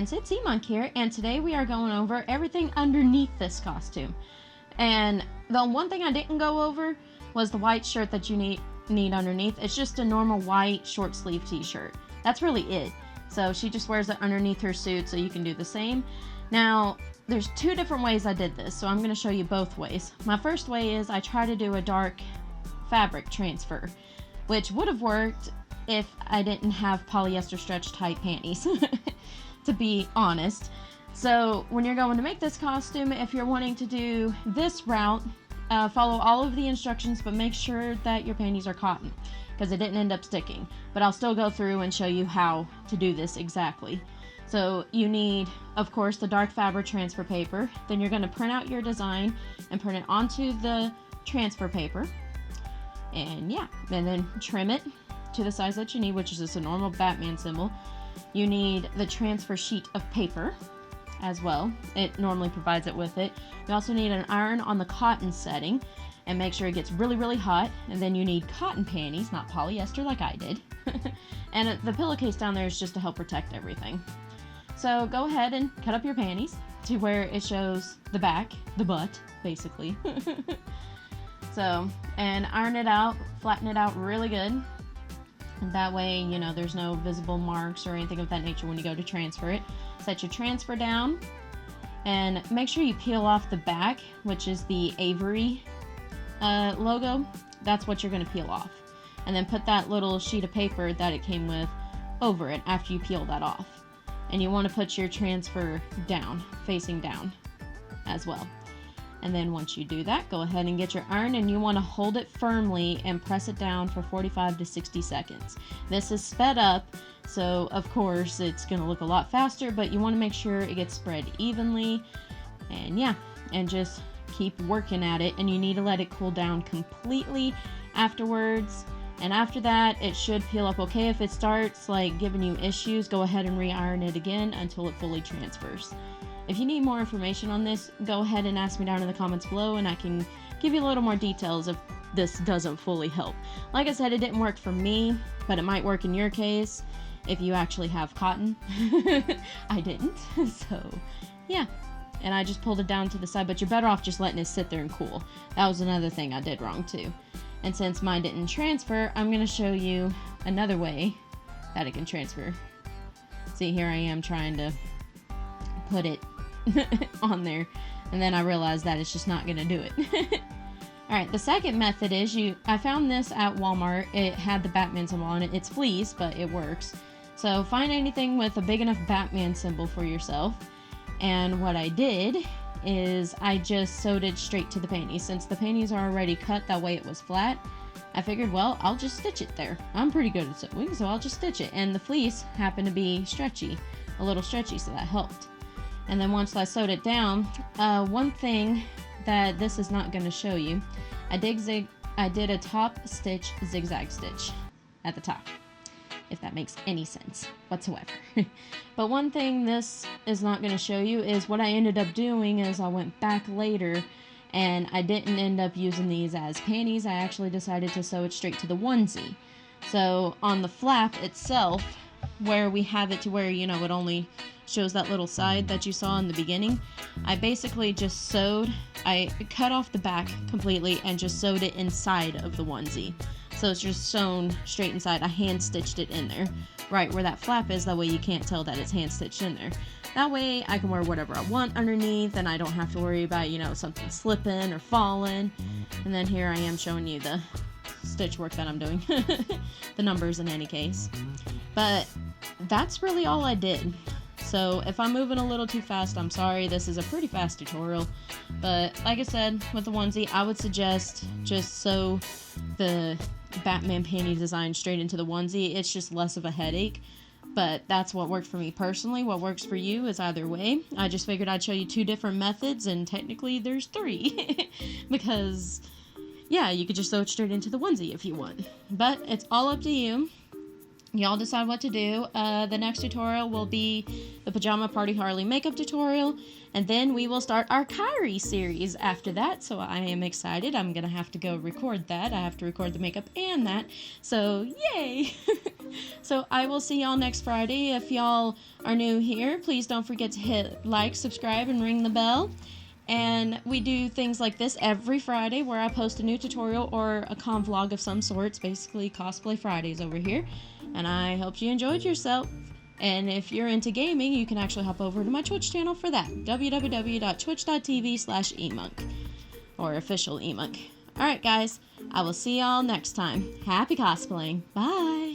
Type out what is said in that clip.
friends, it's Emon here, and today we are going over everything underneath this costume. And the one thing I didn't go over was the white shirt that you need underneath. It's just a normal white short sleeve t-shirt. That's really it. So she just wears it underneath her suit, so you can do the same. Now, there's two different ways I did this, so I'm going to show you both ways. My first way is I try to do a dark fabric transfer, which would have worked if I didn't have polyester stretch tight panties, to be honest. So when you're going to make this costume, if you're wanting to do this route, follow all of the instructions, but make sure that your panties are cotton, because it didn't end up sticking. But I'll still go through and show you how to do this exactly. So you need, of course, the dark fabric transfer paper. Then you're going to print out your design and print it onto the transfer paper. And yeah, and then trim it to the size that you need, which is just a normal Batman symbol. You need the transfer sheet of paper as well. It normally provides it with it. You also need an iron on the cotton setting and make sure it gets really, really hot. And then you need cotton panties, not polyester like I did. And the pillowcase down there is just to help protect everything. So go ahead and cut up your panties to where it shows the back, the butt, basically. So, and iron it out, flatten it out really good. And that way, you know, there's no visible marks or anything of that nature when you go to transfer it. Set your transfer down and make sure you peel off the back, which is the Avery logo. That's what you're going to peel off. And then put that little sheet of paper that it came with over it after you peel that off. And you want to put your transfer down, facing down as well. And then once you do that, go ahead and get your iron, and you want to hold it firmly and press it down for 45 to 60 seconds. This is sped up, so of course it's going to look a lot faster, but you want to make sure it gets spread evenly. And yeah, and just keep working at it, and you need to let it cool down completely afterwards. And after that, it should peel up okay. If it starts like giving you issues, go ahead and re-iron it again until it fully transfers. If you need more information on this, go ahead and ask me down in the comments below, and I can give you a little more details if this doesn't fully help. Like I said, it didn't work for me, but it might work in your case if you actually have cotton. I didn't, so yeah. And I just pulled it down to the side, but you're better off just letting it sit there and cool. That was another thing I did wrong too. And since mine didn't transfer, I'm going to show you another way that it can transfer. See, here I am trying to put it on there, and then I realized that it's just not going to do it. Alright, the second method is I found this at Walmart. It had the Batman symbol on it. It's fleece, but it works. So find anything with a big enough Batman symbol for yourself. And what I did is I just sewed it straight to the panties. Since the panties are already cut, that way it was flat, I figured, well, I'll just stitch it there. I'm pretty good at sewing, so I'll just stitch it. And the fleece happened to be stretchy, a little stretchy, so that helped. And then once I sewed it down, one thing that this is not going to show you, I did a top stitch zigzag stitch at the top, if that makes any sense whatsoever. But one thing this is not going to show you is what I ended up doing is I went back later and I didn't end up using these as panties. I actually decided to sew it straight to the onesie. So on the flap itself, where we have it to where, you know, it only shows that little side that you saw in the beginning, I basically just I cut off the back completely and just sewed it inside of the onesie. So it's just sewn straight inside. I hand stitched it in there, right where that flap is. That way you can't tell that it's hand stitched in there. That way I can wear whatever I want underneath, and I don't have to worry about, you know, something slipping or falling. And then here I am showing you the stitch work that I'm doing. The numbers in any case. But that's really all I did. So if I'm moving a little too fast, I'm sorry. This is a pretty fast tutorial. But like I said, with the onesie, I would suggest just sew the Batman panty design straight into the onesie. It's just less of a headache. But that's what worked for me personally. What works for you is either way. I just figured I'd show you two different methods, and technically there's three. Because, yeah, you could just sew it straight into the onesie if you want. But it's all up to you. Y'all decide what to do. The next tutorial will be the Pajama Party Harley makeup tutorial, and then we will start our Kyrie series after that, so I am excited. I'm gonna have to go record that. I have to record the makeup and that, so yay! So I will see y'all next Friday. If y'all are new here, please don't forget to hit like, subscribe, and ring the bell. And we do things like this every Friday where I post a new tutorial or a con vlog of some sort. It's basically Cosplay Fridays over here. And I hope you enjoyed yourself. And if you're into gaming, you can actually hop over to my Twitch channel for that. www.twitch.tv/emunk. Or official emunk. Alright guys, I will see y'all next time. Happy cosplaying. Bye!